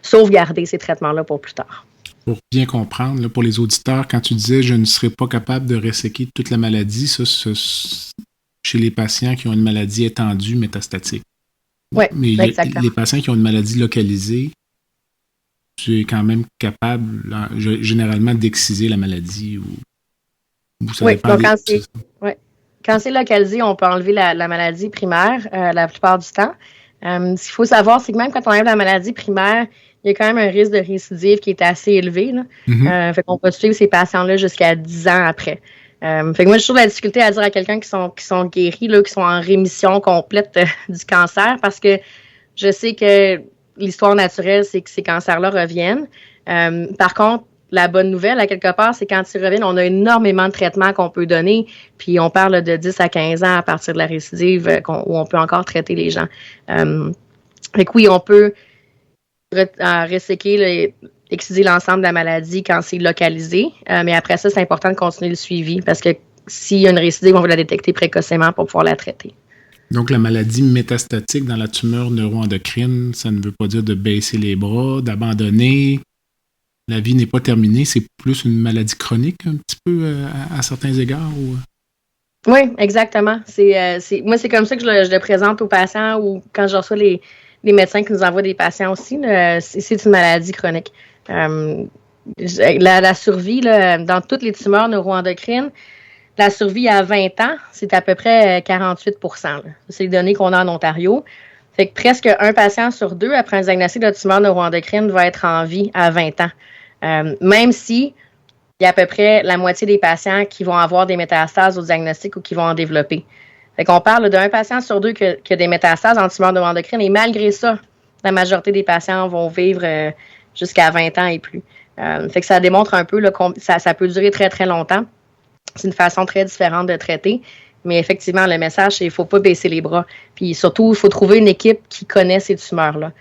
sauvegarder ces traitements-là pour plus tard. Pour bien comprendre, là, pour les auditeurs, quand tu disais « je ne serais pas capable de resséquer toute la maladie », ça, chez les patients qui ont une maladie étendue métastatique. Oui, mais exactement. Les patients qui ont une maladie localisée, tu es quand même capable, généralement, d'exciser la maladie ou ça dépend quand c'est localisé, on peut enlever la maladie primaire la plupart du temps. Ce qu'il faut savoir, c'est que même quand on enlève la maladie primaire, il y a quand même un risque de récidive qui est assez élevé. Là. Fait qu'on peut suivre ces patients-là jusqu'à 10 ans après. Fait que moi, j'ai toujours de la difficulté à dire à quelqu'un qui sont guéris, là, qui sont en rémission complète du cancer, parce que je sais que l'histoire naturelle, c'est que ces cancers-là reviennent. Par contre, la bonne nouvelle, à quelque part, c'est quand ils reviennent, on a énormément de traitements qu'on peut donner, puis on parle de 10 à 15 ans à partir de la récidive où on peut encore traiter les gens. Fait que oui, on peut resséquer, exciser l'ensemble de la maladie quand c'est localisé, mais après ça, c'est important de continuer le suivi parce que s'il y a une récidive, on va la détecter précocement pour pouvoir la traiter. Donc, la maladie métastatique dans la tumeur neuroendocrine, ça ne veut pas dire de baisser les bras, d'abandonner. La vie n'est pas terminée, c'est plus une maladie chronique un petit peu à certains égards? Ou... Oui, exactement. Moi, c'est comme ça que je le présente aux patients ou quand je reçois les médecins qui nous envoient des patients aussi, c'est une maladie chronique. La survie, là, dans toutes les tumeurs neuroendocrines, la survie à 20 ans, c'est à peu près 48 %. C'est les données qu'on a en Ontario. Fait que presque un patient sur deux, après un diagnostic de tumeur neuroendocrine, va être en vie à 20 ans. Même si il y a à peu près la moitié des patients qui vont avoir des métastases au diagnostic ou qui vont en développer. Fait qu'on parle d'un patient sur deux qui a des métastases en tumeur neuroendocrine et malgré ça, la majorité des patients vont vivre jusqu'à 20 ans et plus. Fait que ça démontre un peu là, ça peut durer très, très longtemps. C'est une façon très différente de traiter. Mais effectivement, le message, c'est qu'il ne faut pas baisser les bras. Puis surtout, il faut trouver une équipe qui connaît ces tumeurs-là.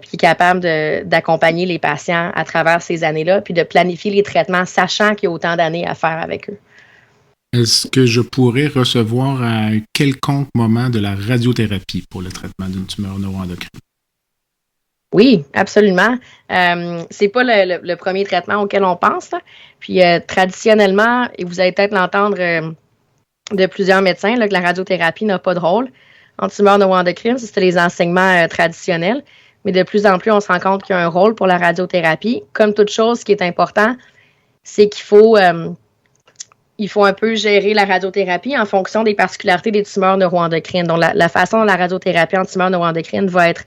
Puis qui est capable d'accompagner les patients à travers ces années-là, puis de planifier les traitements, sachant qu'il y a autant d'années à faire avec eux. Est-ce que je pourrais recevoir à un quelconque moment de la radiothérapie pour le traitement d'une tumeur neuroendocrine? Oui, absolument. C'est pas le premier traitement auquel on pense. Là. Puis traditionnellement, et vous allez peut-être l'entendre de plusieurs médecins, là, que la radiothérapie n'a pas de rôle en tumeur neuroendocrine. C'était les enseignements traditionnels. Mais de plus en plus, on se rend compte qu'il y a un rôle pour la radiothérapie. Comme toute chose, ce qui est important, c'est qu'il faut un peu gérer la radiothérapie en fonction des particularités des tumeurs neuroendocrines. Donc, la façon dont la radiothérapie en tumeur neuroendocrine va être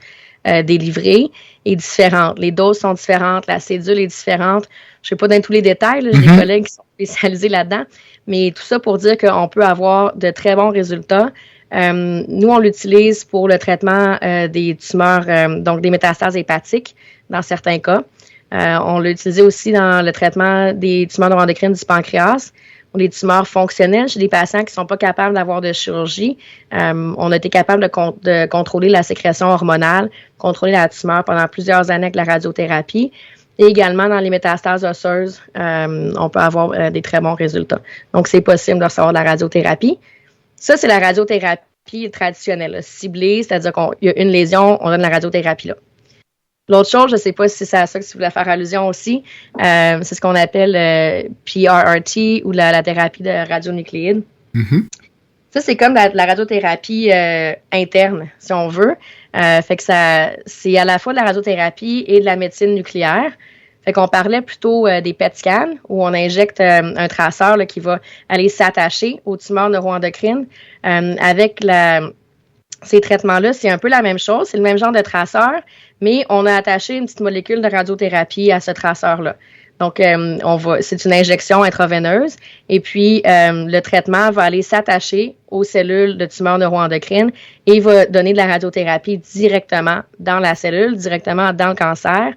délivrée est différente. Les doses sont différentes, la cédule est différente. Je ne sais pas dans tous les détails, là, j'ai des collègues qui sont spécialisés là-dedans, mais tout ça pour dire qu'on peut avoir de très bons résultats. Nous, on l'utilise pour le traitement des tumeurs, donc des métastases hépatiques dans certains cas. On l'a utilisé aussi dans le traitement des tumeurs neuroendocrines du pancréas ou des tumeurs fonctionnelles chez des patients qui ne sont pas capables d'avoir de chirurgie. On a été capable de contrôler la sécrétion hormonale, contrôler la tumeur pendant plusieurs années avec la radiothérapie. Et également, dans les métastases osseuses, on peut avoir des très bons résultats. Donc, c'est possible de recevoir de la radiothérapie. Ça, c'est la radiothérapie traditionnelle, là, ciblée, c'est-à-dire qu'il y a une lésion, on donne la radiothérapie là. L'autre chose, je ne sais pas si c'est à ça que tu voulais faire allusion aussi, c'est ce qu'on appelle PRRT ou la thérapie de radionucléides. Mm-hmm. Ça, c'est comme la radiothérapie interne, si on veut. Fait que c'est à la fois de la radiothérapie et de la médecine nucléaire. Fait qu'on parlait plutôt des PET scans où on injecte un traceur là, qui va aller s'attacher aux tumeurs neuroendocrines avec ces traitements-là, c'est un peu la même chose, c'est le même genre de traceur, mais on a attaché une petite molécule de radiothérapie à ce traceur-là. Donc, c'est une injection intraveineuse et puis le traitement va aller s'attacher aux cellules de tumeurs neuroendocrines et va donner de la radiothérapie directement dans la cellule, directement dans le cancer.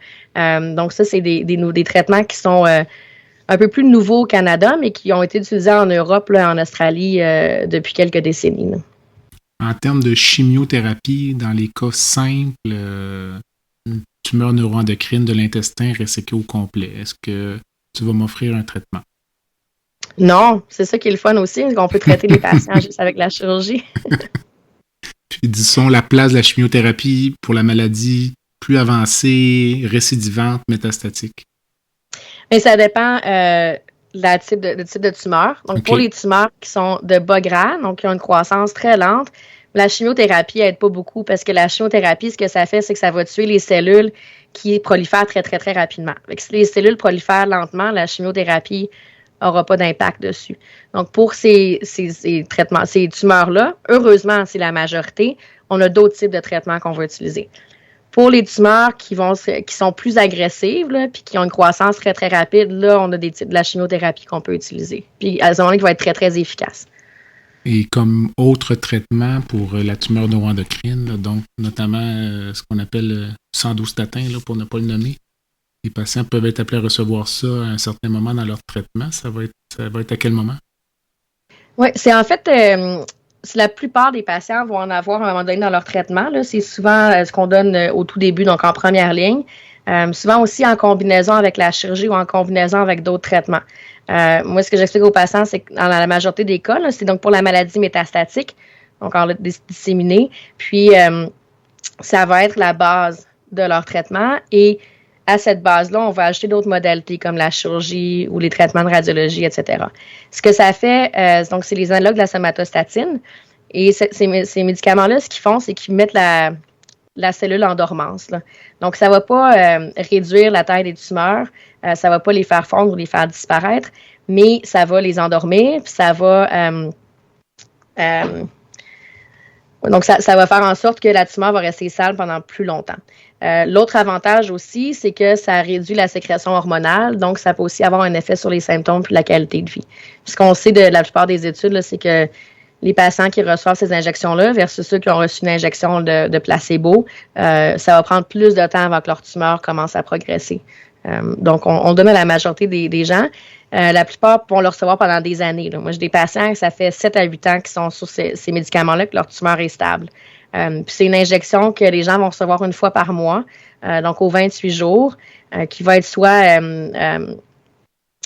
Donc, ça, c'est des traitements qui sont un peu plus nouveaux au Canada, mais qui ont été utilisés en Europe, là, en Australie, depuis quelques décennies. Là. En termes de chimiothérapie, dans les cas simples, une tumeur neuroendocrine de l'intestin resséquée au complet, est-ce que tu vas m'offrir un traitement? Non, c'est ça qui est le fun aussi, qu'on peut traiter les patients juste avec la chirurgie. Puis disons la place de la chimiothérapie pour la maladie plus avancée, récidivante, métastatique. Mais ça dépend de type de tumeur. Donc, pour les tumeurs qui sont de bas grade, donc qui ont une croissance très lente, la chimiothérapie aide pas beaucoup parce que la chimiothérapie, ce que ça fait, c'est que ça va tuer les cellules qui prolifèrent très, très, très rapidement. Donc, si les cellules prolifèrent lentement, la chimiothérapie n'aura pas d'impact dessus. Donc, pour ces traitements, ces tumeurs-là, heureusement, c'est la majorité, on a d'autres types de traitements qu'on va utiliser. Pour les tumeurs qui sont plus agressives, là, puis qui ont une croissance très, très rapide, là, on a des types de la chimiothérapie qu'on peut utiliser. Puis à ce moment-là, qui va être très, très efficace. Et comme autre traitement pour la tumeur neuroendocrine, là, donc notamment ce qu'on appelle sandostatin, là, pour ne pas le nommer, les patients peuvent être appelés à recevoir ça à un certain moment dans leur traitement. Ça va être à quel moment? Oui, c'est en fait... la plupart des patients vont en avoir à un moment donné dans leur traitement. Là, c'est souvent ce qu'on donne au tout début, donc en première ligne. Souvent aussi en combinaison avec la chirurgie ou en combinaison avec d'autres traitements. Moi, ce que j'explique aux patients, c'est que dans la majorité des cas, là, c'est donc pour la maladie métastatique, donc en disséminée. Puis, ça va être la base de leur traitement et à cette base-là, on va ajouter d'autres modalités comme la chirurgie ou les traitements de radiologie, etc. Ce que ça fait, donc c'est les analogues de la somatostatine. Et ces médicaments-là, ce qu'ils font, c'est qu'ils mettent la cellule en dormance. Là. Donc, ça ne va pas réduire la taille des tumeurs, ça ne va pas les faire fondre ou les faire disparaître, mais ça va les endormir, puis ça va... donc, ça va faire en sorte que la tumeur va rester sale pendant plus longtemps. L'autre avantage aussi, c'est que ça réduit la sécrétion hormonale, donc ça peut aussi avoir un effet sur les symptômes et la qualité de vie. Puis ce qu'on sait de la plupart des études, là, c'est que les patients qui reçoivent ces injections-là versus ceux qui ont reçu une injection de placebo, ça va prendre plus de temps avant que leur tumeur commence à progresser. Donc, on donne à la majorité des gens. La plupart vont le recevoir pendant des années. Là. Moi, j'ai des patients, ça fait 7 à 8 ans qui sont sur ces médicaments-là, que leur tumeur est stable. Puis c'est une injection que les gens vont recevoir une fois par mois, donc aux 28 jours, qui va être soit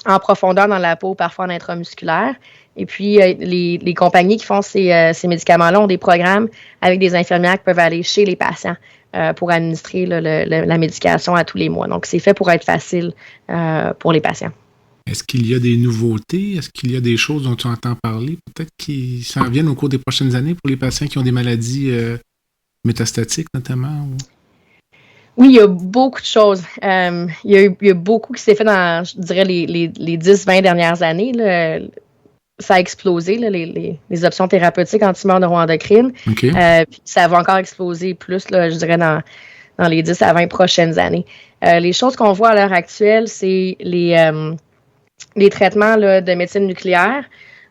en profondeur dans la peau, parfois en intramusculaire. Et puis, les compagnies qui font ces médicaments-là ont des programmes avec des infirmières qui peuvent aller chez les patients pour administrer la médication à tous les mois. Donc, c'est fait pour être facile pour les patients. Est-ce qu'il y a des nouveautés? Est-ce qu'il y a des choses dont tu entends parler? Peut-être qui s'en viennent au cours des prochaines années pour les patients qui ont des maladies métastatiques, notamment? Ou... Oui, il y a beaucoup de choses. Il y a beaucoup qui s'est fait dans, je dirais, les 10-20 dernières années. Là. Ça a explosé, là, les options thérapeutiques en tumeur neuroendocrine. Okay. Puis ça va encore exploser plus, là, je dirais, dans les 10 à 20 prochaines années. Les choses qu'on voit à l'heure actuelle, c'est les traitements là, de médecine nucléaire.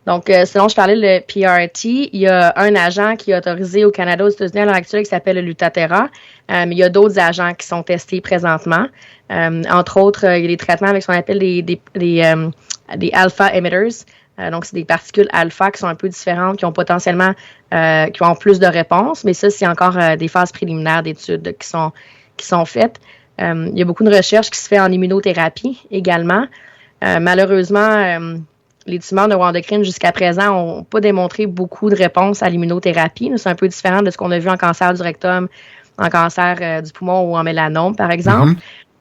Donc, selon je parlais le PRT, il y a un agent qui est autorisé au Canada, aux États-Unis à l'heure actuelle qui s'appelle le Lutathera. Mais il y a d'autres agents qui sont testés présentement. Entre autres, il y a des traitements avec ce qu'on appelle des alpha emitters. Donc, c'est des particules alpha qui sont un peu différentes, qui ont potentiellement qui ont plus de réponses. Mais ça, c'est encore des phases préliminaires d'études qui sont faites. Il y a beaucoup de recherches qui se fait en immunothérapie également. Malheureusement, les tumeurs neuroendocrines jusqu'à présent n'ont pas démontré beaucoup de réponses à l'immunothérapie. C'est un peu différent de ce qu'on a vu en cancer du rectum, en cancer du poumon ou en mélanome, par exemple.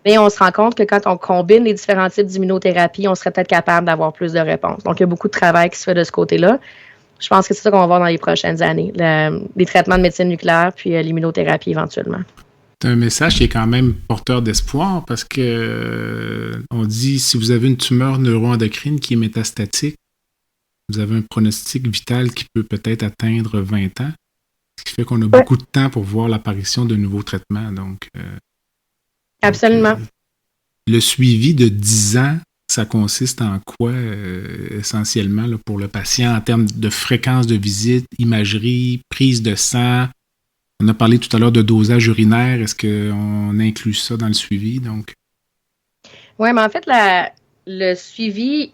Mais on se rend compte que quand on combine les différents types d'immunothérapie, on serait peut-être capable d'avoir plus de réponses. Donc, il y a beaucoup de travail qui se fait de ce côté-là. Je pense que c'est ça qu'on va voir dans les prochaines années. Les traitements de médecine nucléaire puis l'immunothérapie éventuellement. C'est un message qui est quand même porteur d'espoir parce que on dit si vous avez une tumeur neuroendocrine qui est métastatique, vous avez un pronostic vital qui peut peut-être atteindre 20 ans. Ce qui qui fait qu'on a beaucoup de temps pour voir l'apparition de nouveaux traitements. Donc, absolument. Le suivi de 10 ans, ça consiste en quoi essentiellement là, pour le patient en termes de fréquence de visite, imagerie, prise de sang? On a parlé tout à l'heure de dosage urinaire. Est-ce qu'on inclut ça dans le suivi? Donc? Oui, mais en fait, le suivi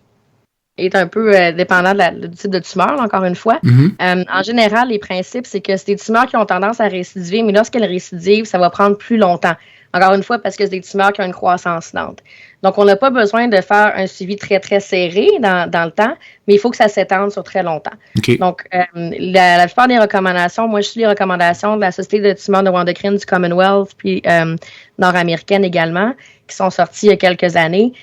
est un peu dépendant du type de tumeur, là, encore une fois. En général, les principes, c'est que c'est des tumeurs qui ont tendance à récidiver, mais lorsqu'elles récidivent, ça va prendre plus longtemps. Encore une fois, parce que c'est des tumeurs qui ont une croissance lente. Donc, on n'a pas besoin de faire un suivi très, très serré dans le temps, mais il faut que ça s'étende sur très longtemps. Okay. Donc, la plupart des recommandations, moi, je suis les recommandations de la Société de tumeurs neuroendocrines du Commonwealth, puis nord-américaine également, qui sont sorties il y a quelques années.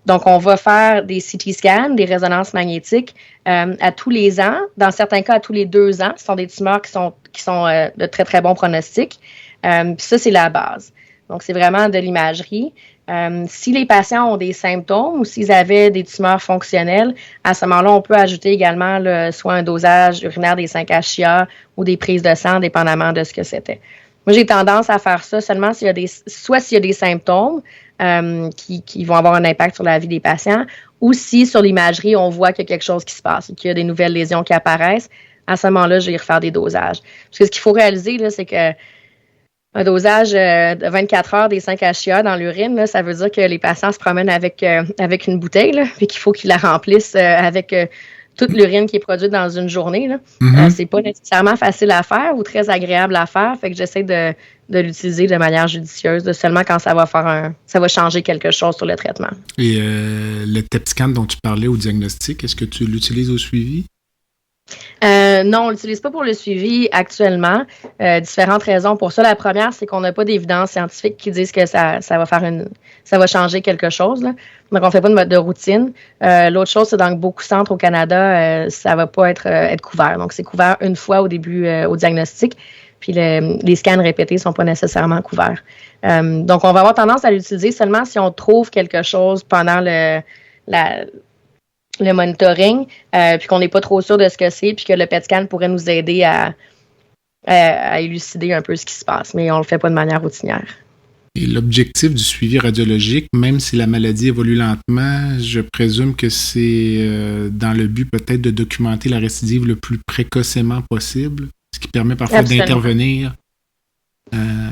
Donc, on va faire des CT scans, des résonances magnétiques à tous les ans. Dans certains cas, à tous les 2 ans. Ce sont des tumeurs qui sont de très, très bons pronostics. Puis ça, c'est la base. Donc, c'est vraiment de l'imagerie. Si les patients ont des symptômes ou s'ils avaient des tumeurs fonctionnelles, à ce moment-là, on peut ajouter également soit un dosage urinaire des 5-HIA ou des prises de sang, dépendamment de ce que c'était. Moi, j'ai tendance à faire ça seulement s'il y a des symptômes qui vont avoir un impact sur la vie des patients, ou si sur l'imagerie, on voit qu'il y a quelque chose qui se passe, qu'il y a des nouvelles lésions qui apparaissent. À ce moment-là, je vais refaire des dosages. Parce que ce qu'il faut réaliser, là, c'est que un dosage de 24 heures des 5-HIA dans l'urine, là, ça veut dire que les patients se promènent avec une bouteille, là, puis qu'il faut qu'ils la remplissent avec toute l'urine qui est produite dans une journée. Là. C'est pas nécessairement facile à faire ou très agréable à faire, fait que j'essaie de l'utiliser de manière judicieuse, seulement quand ça va changer quelque chose sur le traitement. Et le TEP scan dont tu parlais au diagnostic, est-ce que tu l'utilises au suivi? Non, on l'utilise pas pour le suivi actuellement. Différentes raisons pour ça. La première, c'est qu'on n'a pas d'évidence scientifique qui disent que ça va changer quelque chose. Là. Donc, on fait pas de routine. L'autre chose, c'est dans beaucoup de centres au Canada, ça va pas être couvert. Donc, c'est couvert une fois au début au diagnostic. Puis les scans répétés sont pas nécessairement couverts. Donc, on va avoir tendance à l'utiliser seulement si on trouve quelque chose pendant le monitoring, puis qu'on n'est pas trop sûr de ce que c'est, puis que le PET scan pourrait nous aider à élucider un peu ce qui se passe, mais on ne le fait pas de manière routinière. Et l'objectif du suivi radiologique, même si la maladie évolue lentement, je présume que c'est dans le but peut-être de documenter la récidive le plus précocement possible, ce qui permet parfois d'intervenir.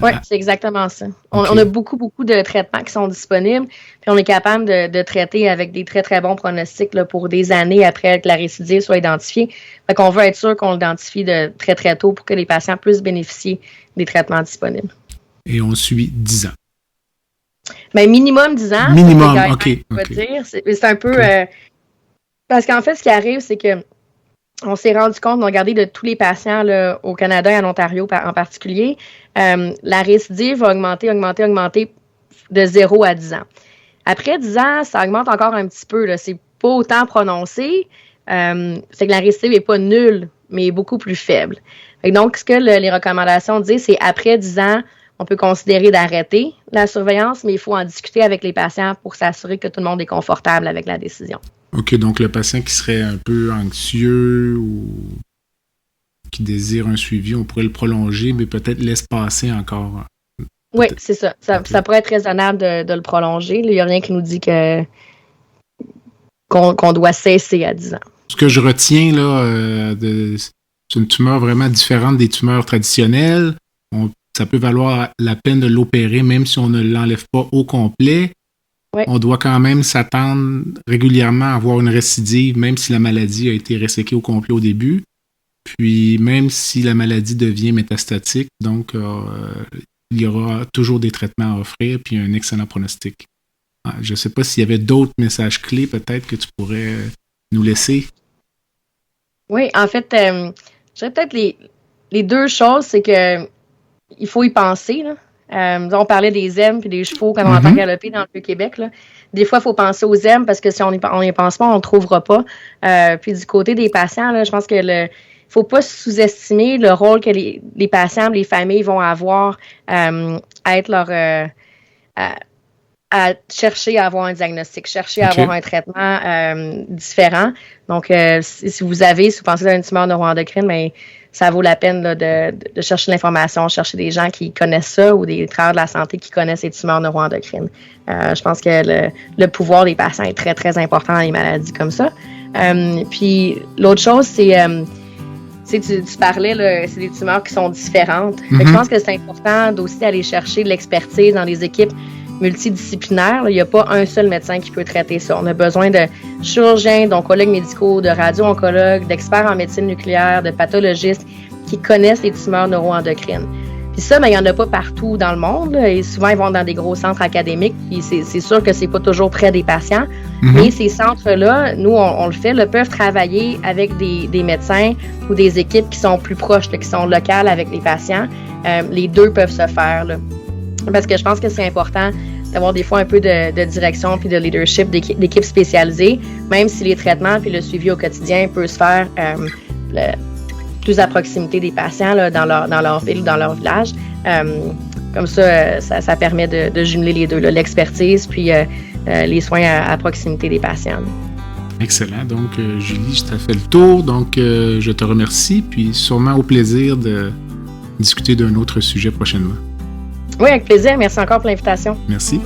Oui, c'est exactement ça. On a beaucoup, beaucoup de traitements qui sont disponibles, puis on est capable de traiter avec des très, très bons pronostics là, pour des années après que la récidive soit identifiée. Fait qu'on veut être sûr qu'on l'identifie de très, très tôt pour que les patients puissent bénéficier des traitements disponibles. Et on suit 10 ans. Mais minimum 10 ans. Minimum, OK. Dire. C'est un peu... parce qu'en fait, ce qui arrive, c'est que on s'est rendu compte, on a regardé de tous les patients là, au Canada et en Ontario en particulier, la récidive va augmenter de 0 à 10 ans. Après 10 ans, ça augmente encore un petit peu. Là. C'est pas autant prononcé. C'est que la récidive n'est pas nulle, mais beaucoup plus faible. Et donc, ce que les recommandations disent, c'est après 10 ans, on peut considérer d'arrêter la surveillance, mais il faut en discuter avec les patients pour s'assurer que tout le monde est confortable avec la décision. OK, donc le patient qui serait un peu anxieux ou qui désire un suivi, on pourrait le prolonger, mais peut-être l'espacer encore. Oui, c'est ça. Ça pourrait être raisonnable de le prolonger. Il n'y a rien qui nous dit qu'on doit cesser à 10 ans. Ce que je retiens, là, c'est une tumeur vraiment différente des tumeurs traditionnelles. Ça peut valoir la peine de l'opérer, même si on ne l'enlève pas au complet. Oui. On doit quand même s'attendre régulièrement à avoir une récidive, même si la maladie a été resséquée au complet au début. Puis, même si la maladie devient métastatique, donc il y aura toujours des traitements à offrir, puis un excellent pronostic. Je ne sais pas s'il y avait d'autres messages clés, peut-être, que tu pourrais nous laisser. Oui, en fait, je dirais peut-être les deux choses, c'est que il faut y penser, là. On parlait des EM puis des chevaux quand on entend galoper dans le Vieux-Québec. Là. Des fois, il faut penser aux EM parce que si on n'y pense pas, on ne trouvera pas. Puis du côté des patients, là, je pense que il faut pas sous-estimer le rôle que les patients, les familles vont avoir à être à chercher à avoir un diagnostic, chercher à avoir un traitement différent. Donc, si vous pensez à une tumeur neuroendocrine, mais ça vaut la peine là, de chercher l'information, chercher des gens qui connaissent ça ou des travailleurs de la santé qui connaissent les tumeurs neuroendocrines. Je pense que le pouvoir des patients est très, très important dans les maladies comme ça. Puis l'autre chose, c'est... tu parlais, là, c'est des tumeurs qui sont différentes. Fait que je pense que c'est important aussi d'aller chercher de l'expertise dans les équipes multidisciplinaires. Il n'y a pas un seul médecin qui peut traiter ça. On a besoin de chirurgiens, d'oncologues médicaux, de radio-oncologues, d'experts en médecine nucléaire, de pathologistes qui connaissent les tumeurs neuroendocrines. Puis ça, il n'y en a pas partout dans le monde. Là, et souvent, ils vont dans des gros centres académiques. Puis c'est sûr que c'est pas toujours près des patients. Mais ces centres-là, nous, on le fait, là, peuvent travailler avec des médecins ou des équipes qui sont plus proches, là, qui sont locales avec les patients. Les deux peuvent se faire. Là. Parce que je pense que c'est important d'avoir des fois un peu de direction puis de leadership d'équipes spécialisées, même si les traitements puis le suivi au quotidien peut se faire plus à proximité des patients là, dans leur ville ou dans leur village. Comme ça permet de jumeler les deux, là, l'expertise puis les soins à proximité des patients. Excellent. Donc, Julie, je t'ai fait le tour. Donc, je te remercie. Puis, sûrement au plaisir de discuter d'un autre sujet prochainement. Oui, avec plaisir. Merci encore pour l'invitation. Merci.